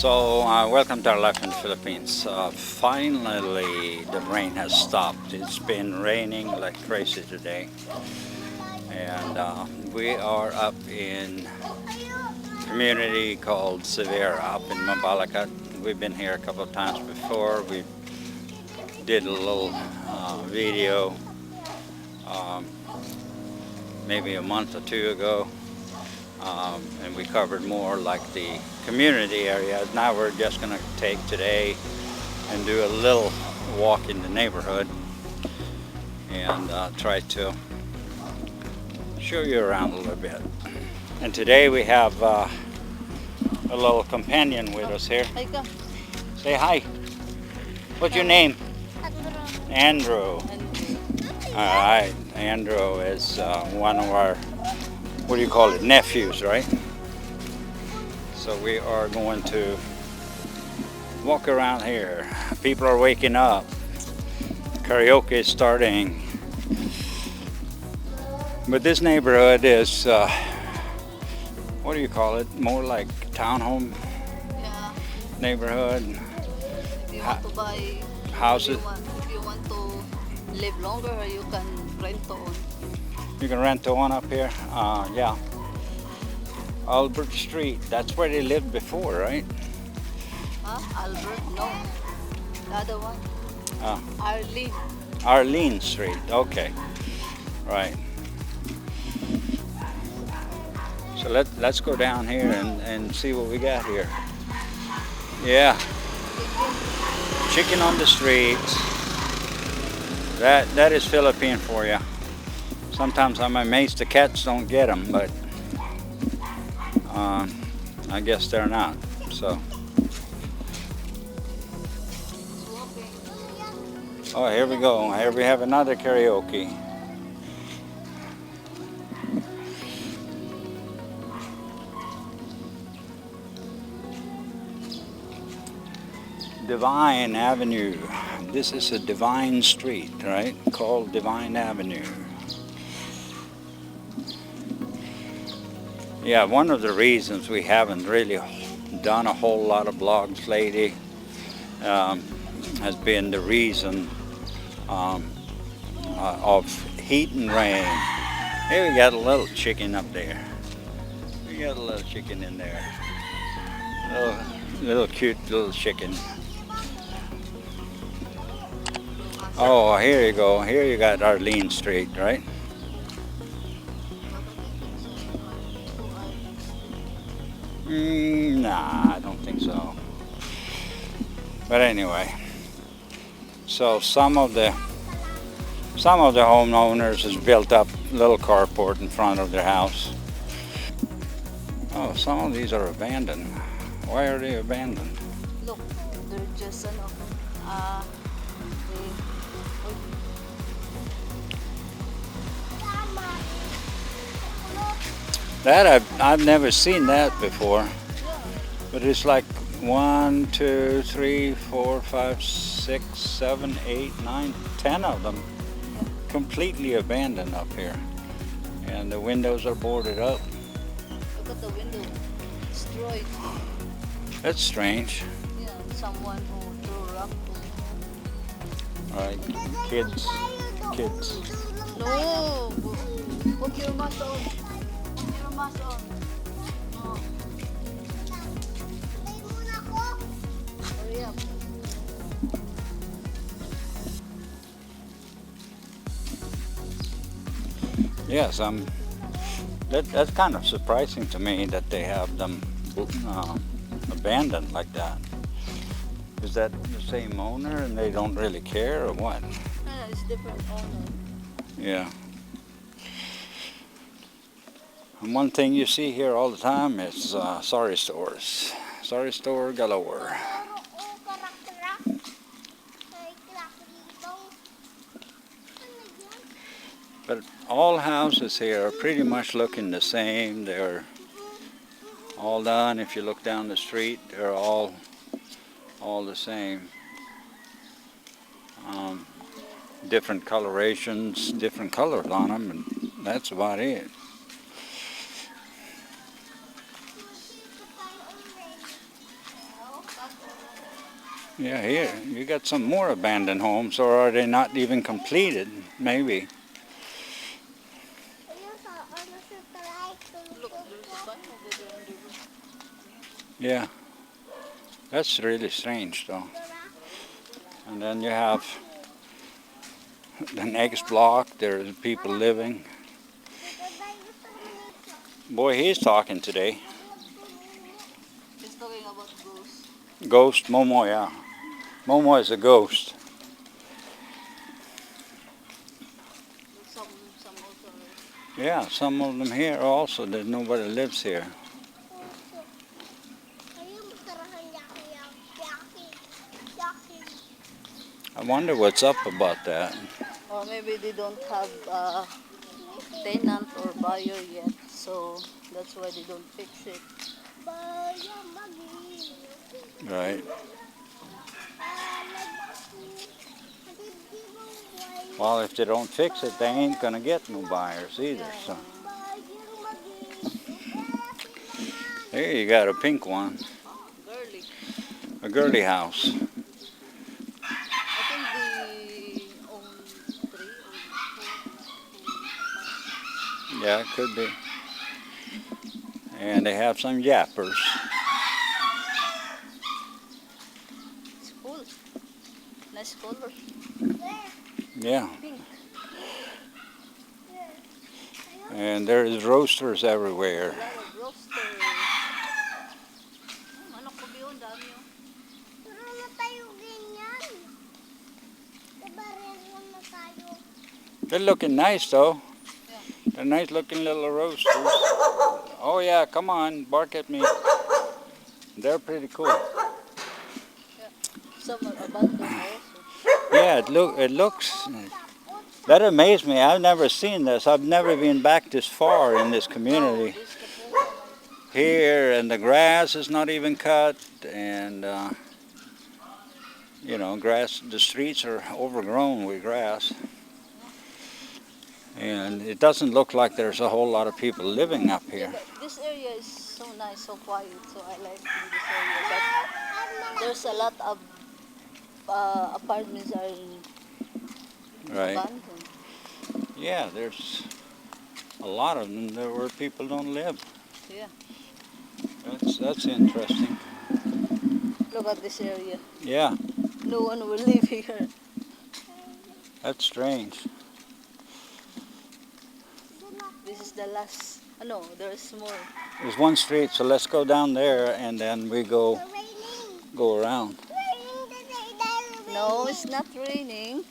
So, welcome to our life in the Philippines. Finally, the rain has stopped. It's been raining like crazy today. And we are up in a community called Xevera up in Mabalacat. We've been here a couple of times before. We did a little video maybe a month or two ago. And we covered more like the community area. Now we're just going to take today and do a little walk in the neighborhood and try to show you around a little bit. And today we have a little companion with us here. Say hi. What's your name? Andrew. Alright, Andrew is one of our, what do you call it, nephews, right? So we are going to walk around here. People are waking up. Karaoke is starting. But this neighborhood is, what do you call it? More like townhome neighborhood. If you want to buy houses. If you want to live longer, you can rent on. You can rent one up here. Yeah. Albert Street. That's where they lived before, right? Albert? No. The other one. Arlene. Arlene Street. Okay. Right. So let's go down here and see what we got here. Yeah. Chicken on the streets. That is Philippine for you. Sometimes I'm amazed the cats don't get them, but I guess they're not. So. Oh, here we go. Here we have another karaoke. Divine Avenue. This is a Divine Street, right? Called Divine Avenue. Yeah, one of the reasons we haven't really done a whole lot of vlogs lately has been the reason of heat and rain. Here we got a little chicken up there. We got a little chicken in there. Little cute little chicken. Oh, here you go. Here you got Arlene Street, right? Nah, I don't think so. But anyway, so some of the homeowners has built up a little carport in front of their house. Oh, some of these are abandoned. Why are they abandoned? Look, they're just That I've never seen that before. But it's like 1, 2, 3, 4, 5, 6, 7, 8, 9, 10 of them completely abandoned up here. And the windows are boarded up. Look at the window. Destroyed. That's strange. Yeah, someone who threw rock. Alright, kids. No! Put your mask on. Put your mask on. No. Hurry up. Yes, that's kind of surprising to me that they have them abandoned like that. Is that the same owner and they don't really care or what? Yeah, it's different owner. Yeah. And one thing you see here all the time is sari stores. Sari store galore. But all houses here are pretty much looking the same. They're all done. If you look down the street, they're all the same. Different colorations, different colors on them, and that's about it. Yeah, here, you got some more abandoned homes, or are they not even completed? Maybe. Look, there's a sign over there on the roof. Yeah, that's really strange though. And then you have the next block, there's people living. Boy, he's talking today. He's talking about ghosts. Ghost Momo, yeah. Momo is a ghost. Some also are. Yeah, some of them here also, that nobody lives here. I wonder what's up about that. Or maybe they don't have a tenant or buyer yet, so that's why they don't fix it. Right. Well, if they don't fix it, they ain't gonna get no buyers either. So here you got a pink one, Girly. a girly house. I think they own 3 or 4. Yeah, it could be. And they have some yappers. It's cool. Nice color. Yeah. Pink. And there's roasters A everywhere. lot of roasters. Manok ko yun, dami yun. They're looking nice though. Yeah. They're nice looking little roasters. Oh yeah, come on, bark at me. They're pretty cool. Yeah. Some are abandoned also. Yeah, it looks. That amazed me. I've never seen this. I've never been back this far in this community. This kapong. Here, and the grass is not even cut, and you know, grass. The streets are overgrown with grass, and it doesn't look like there's a whole lot of people living up Yeah, here. but this area is so nice, so quiet, so I like this area. But there's a lot of apartments are Right? abandoned. Yeah, there's a lot of them there where people don't live. Yeah. That's interesting. Look at this area. Yeah, No one will live here. that's strange. This is the last. No, there's more. There's one street, so let's go down there, and then we go around. No, it's not raining.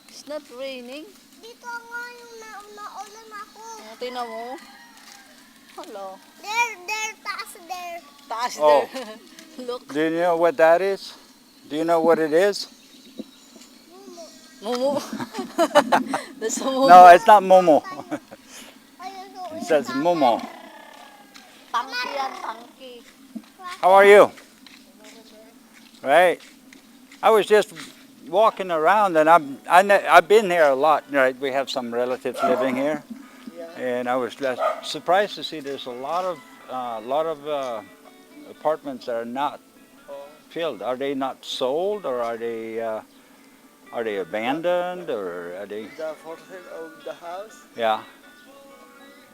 It's not raining. Dito nga yung naulan ako. Tingnan mo. Hello. There, taas there. Taas Oh. there. Look. Do you know what that is? Do you know what it is? Mumu. That's a mumu. No, it's not Momo. Ayun, so, It says Momo. Tangki yan, tangki. How are you? Right. I was just walking around, and I've been here a lot. Right, we have some relatives living here, and I was just surprised to see there's a lot of apartments that are not filled. Are they not sold, or are they abandoned, or are they? The for sale of the house, Yeah.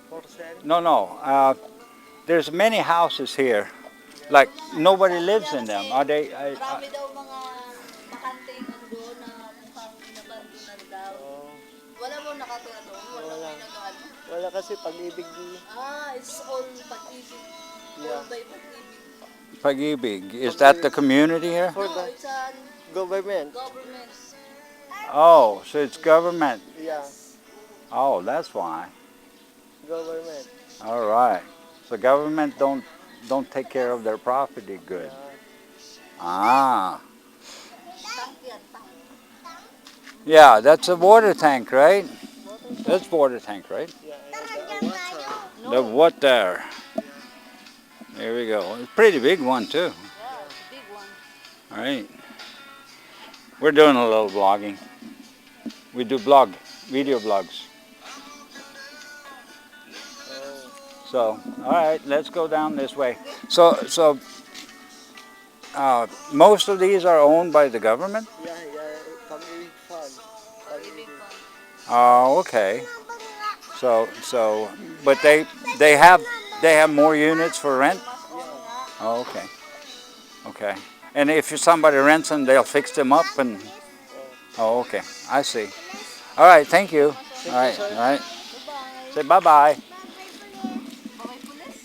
for sale. No. There's many houses here, like nobody lives in them. Are they? Marami daw mga bakanting doon na mukhang inabandonan daw. Wala mo nakatira doon? Wala mo nag-ano? Wala kasi pag-ibig. It's all pag-ibig. Yeah. All by pag-ibig. Pag-ibig. Is that the community here? For No, the it's a government. government. Oh, so it's government. Yeah, Oh, that's why. government. All right. So government don't take care of their property good. Ah. Tangki yan, tangki. Yeah, that's a water tank, right? Water That's water tank, right? Yeah, and the water. The water. There we go. It's a pretty big one too. Yeah, it's a big one. All right. We're doing a little vlogging. We do video blogs. Oh, So, all right, let's go down this way. So, most of these are owned by the government? Yeah, pag-ibig fund. Pag-ibig Pag-ibig. pa. Oh, okay. So, but they have more units for rent? Mas on Yeah. nga. Oh, okay. Okay. And if somebody rents them, they'll fix them up and... Oh. Oh, okay. I see. All right, thank you. Mas All on. right, all right. Bye-bye. Say bye-bye. Bye-bye, police.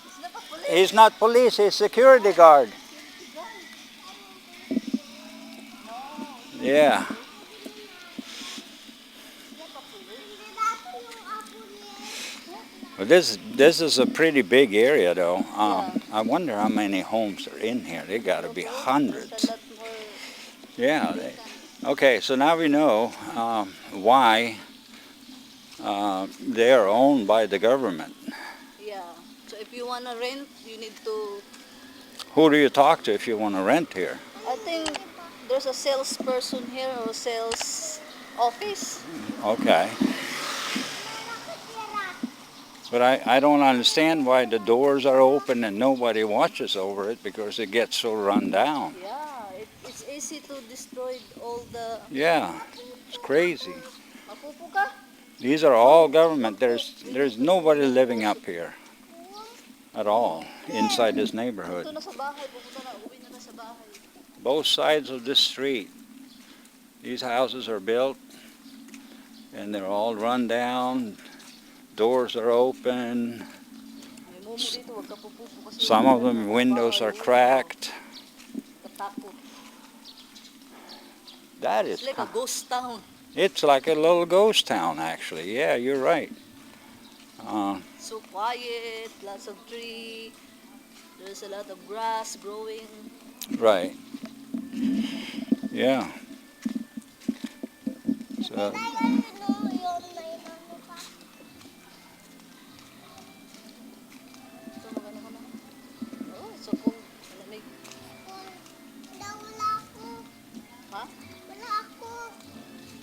Sila pa police. He's not police, he's security guard. No. Yeah. Sila pa police. Well, this is a pretty big area, though. Yeah. I wonder how many homes are in here. They got to be There's a hundreds. lot more. Yeah. Okay, so now we know why they are owned by the government. Yeah. So if you wanna rent, you need to. Who do you talk to if you want to rent here? I think there's a salesperson here or sales office. Okay. But I don't understand why the doors are open and nobody watches over it because it gets so run down. Yeah, it's easy to destroy all the. Yeah, it's crazy. Mapupo ka? These are all government. There's nobody living up here at all inside this neighborhood. Ito na sa bahay, pupunta na, uwi na sa bahay. Both sides of this street, these houses are built and they're all run down. Doors are open. May momo dito, wag ka pupupo kasi. Some of them windows are cracked. Katakot. That is, It's like a ghost town. it's like a little ghost town actually. Yeah, you're right. So quiet, lots of tree. There's a lot of grass growing. Right. Yeah. So, So magano ka na? Oh, so cool. Malamig. Ha?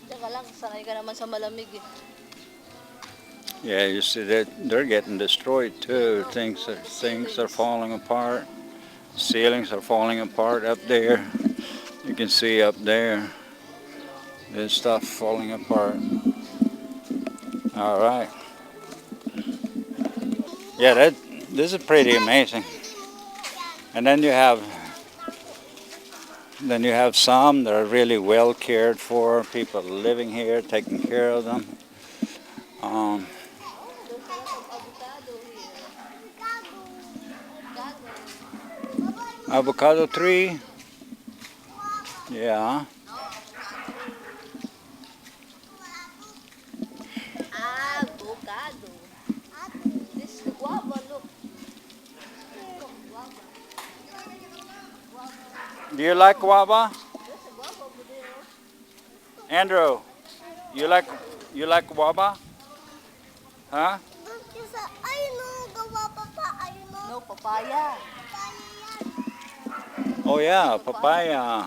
Diyan ka lang, sanay ka naman sa malamig eh. yeah, you see that they're getting destroyed too. Things are falling apart. Ceilings are falling apart up there. You can see up there. There's stuff falling apart. All right. Yeah, this is pretty amazing. And then you have some that are really well cared for. People living here, taking care of them. There's a lot of avocado here. Avocado. Avocado tree. Yeah. Avocado. This is guava, look. Look, guava. Do you like guava? There's a guava over there. Andrew, you like guava? Huh? No, papaya. Oh yeah, papaya.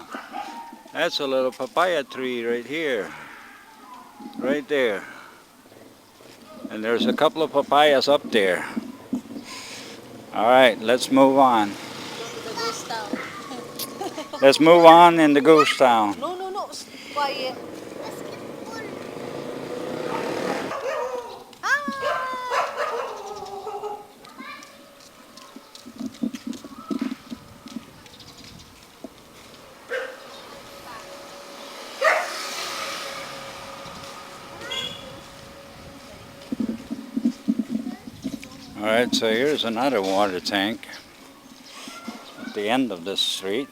That's a little papaya tree right here. Right there. And there's a couple of papayas up there. All right, let's move on. Go to the ghost town. Let's move on in the ghost town. No. Quiet. All right, so here's another water tank at the end of this street.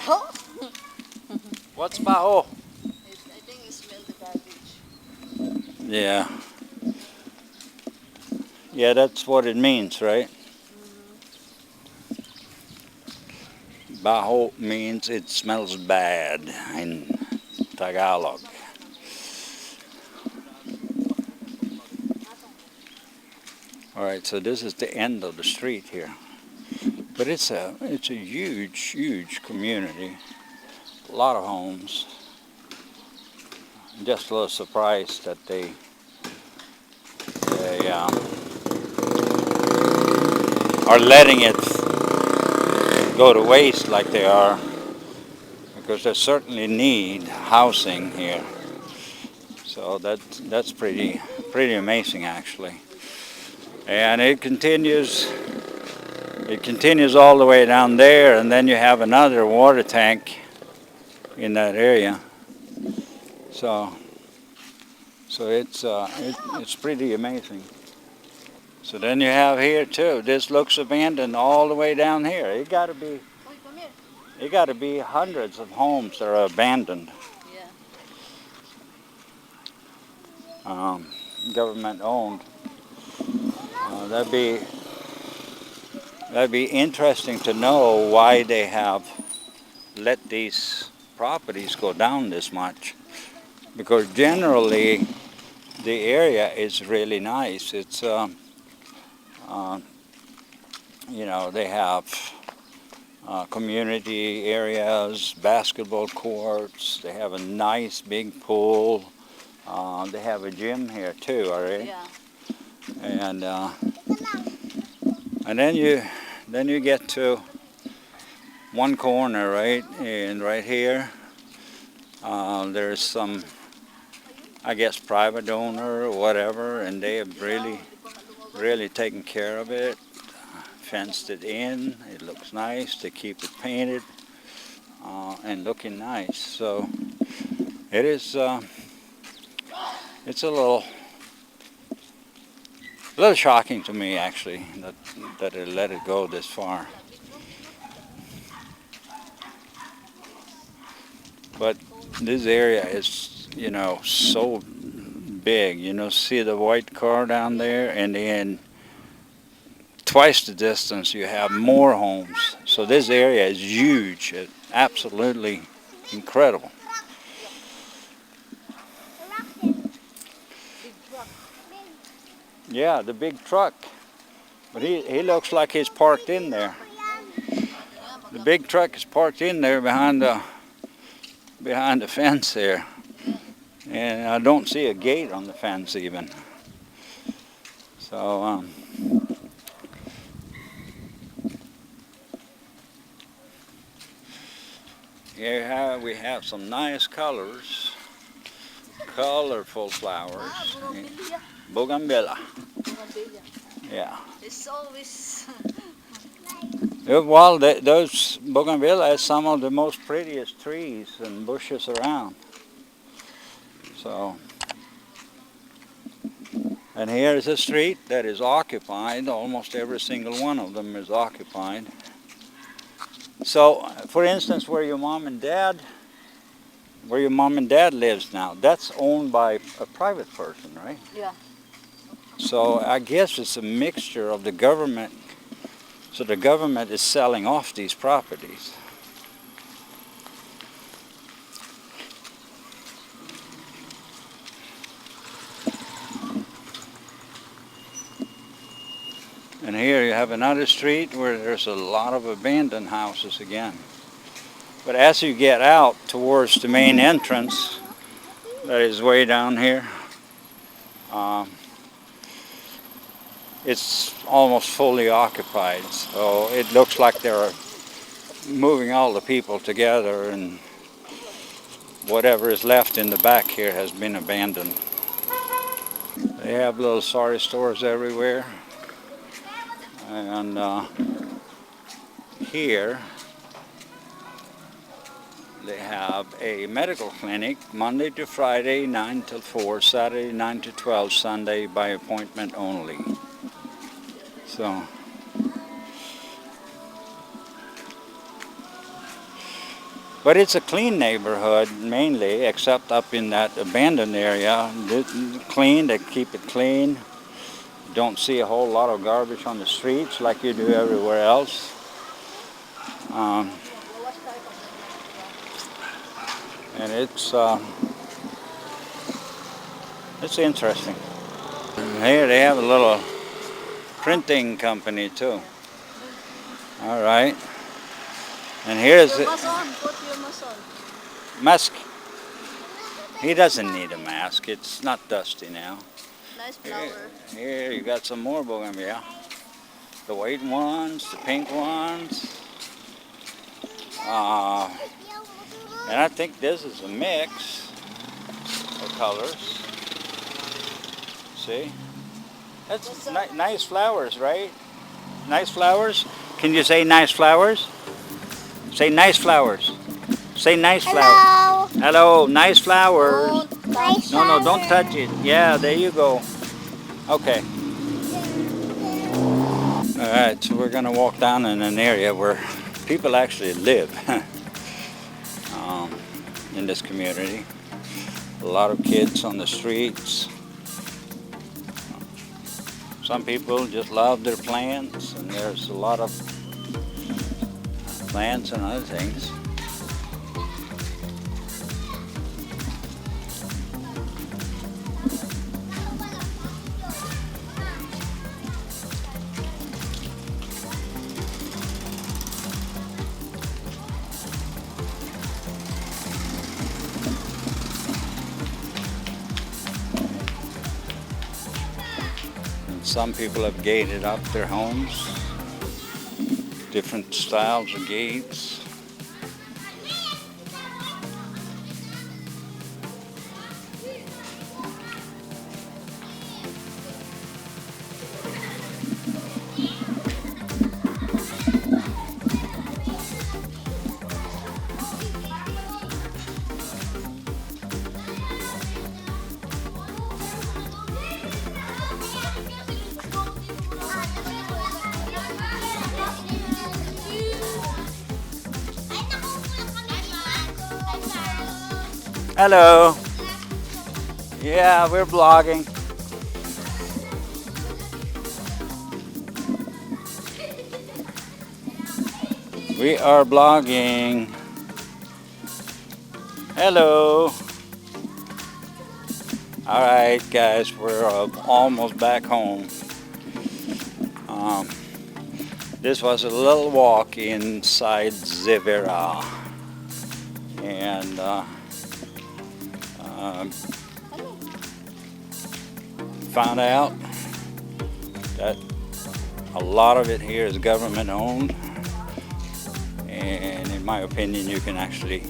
Oh, What's baho? I think it smells the garbage. Yeah. Yeah, that's what it means, right? Baho means it smells bad in Tagalog. All right, so this is the end of the street here. But it's a huge community. A lot of homes. Just a little surprised that they are letting it go to waste like they are, because they certainly need housing here. So that's pretty amazing actually. And it continues all the way down there, and then you have another water tank in that area. So it's pretty amazing. So then you have here too. This looks abandoned all the way down here. It got to be hundreds of homes that are abandoned. Yeah. Government owned. That'd be interesting to know why they have let these properties go down this much. Because generally the area is really nice. It's they have community areas, basketball courts. They have a nice big pool. They have a gym here too, already. Yeah. And then you get to one corner, right? And right here, there's some, I guess, private owner or whatever, and they have really taken care of it, fenced it in. It looks nice. They keep it painted and looking nice. So it is. It's a little shocking to me actually that they let it go this far. But this area is, so big. See the white car down there, and then twice the distance you have more homes. So this area is huge. It's absolutely incredible. Yeah, the big truck. But he looks like he's parked in there. The big truck is parked in there behind the fence there. And I don't see a gate on the fence even. So here we have some nice colors. Colorful flowers. Bougainvillea. Yeah. It's always. Well, those bougainvillea is some of the most prettiest trees and bushes around. So, and here is a street that is occupied. Almost every single one of them is occupied. So, for instance, where your mom and dad lives now, that's owned by a private person, right? Yeah. So I guess it's a mixture of the government. So the government is selling off these properties. And here you have another street where there's a lot of abandoned houses again. But as you get out towards the main entrance, that is way down here, it's almost fully occupied. So it looks like they're moving all the people together, and whatever is left in the back here has been abandoned. They have little sari stores everywhere. And here they have a medical clinic Monday to Friday 9 till 4, Saturday 9 to 12, Sunday by appointment only. So but it's a clean neighborhood mainly, except up in that abandoned area. Clean, they keep it clean. Don't see a whole lot of garbage on the streets like you do everywhere else. And it's interesting. And here they have a little printing company too. All right. And here's it. Put your mask on. Mask. He doesn't need a mask. It's not dusty now. Nice flower. Here you got some more bougainvillea. The white ones, the pink ones. And I think this is a mix of colors. See? That's nice flowers, right? Nice flowers. Can you say nice flowers? Say nice flowers. Say nice flowers. Hello. Hello, nice flowers. Nice No, don't flower. touch it. Yeah, there you go. Okay. All right, so we're gonna walk down in an area where people actually live in this community. A lot of kids on the streets. Some people just love their plants, and there's a lot of plants and other things. Some people have gated up their homes, different styles of gates. Hello. Yeah, we're vlogging. We are vlogging. Hello. All right, guys, we're almost back home. This was a little walk inside Xevera, and found out that a lot of it here is government owned, and in my opinion you can actually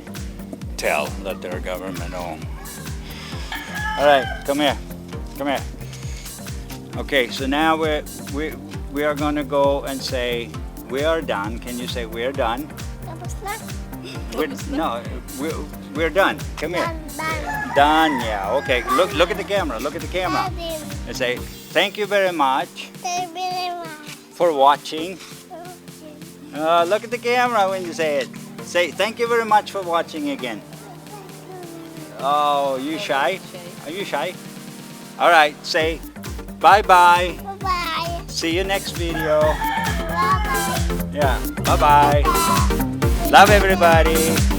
tell that they're government owned. All right, come here. Okay, so now we are going to go and say we are done. Can you say we're done? Tapos na. We're done. Come here. Done. Done, yeah. Okay, look at the camera. Look at the camera. Done. And say thank you very much Thank you very much. for watching. Look at the camera when you say it. Say thank you very much for watching again. Oh, you shy? Are you shy? All right, say bye-bye. Bye-bye. See you next video. Bye-bye. Yeah, bye-bye. Love everybody.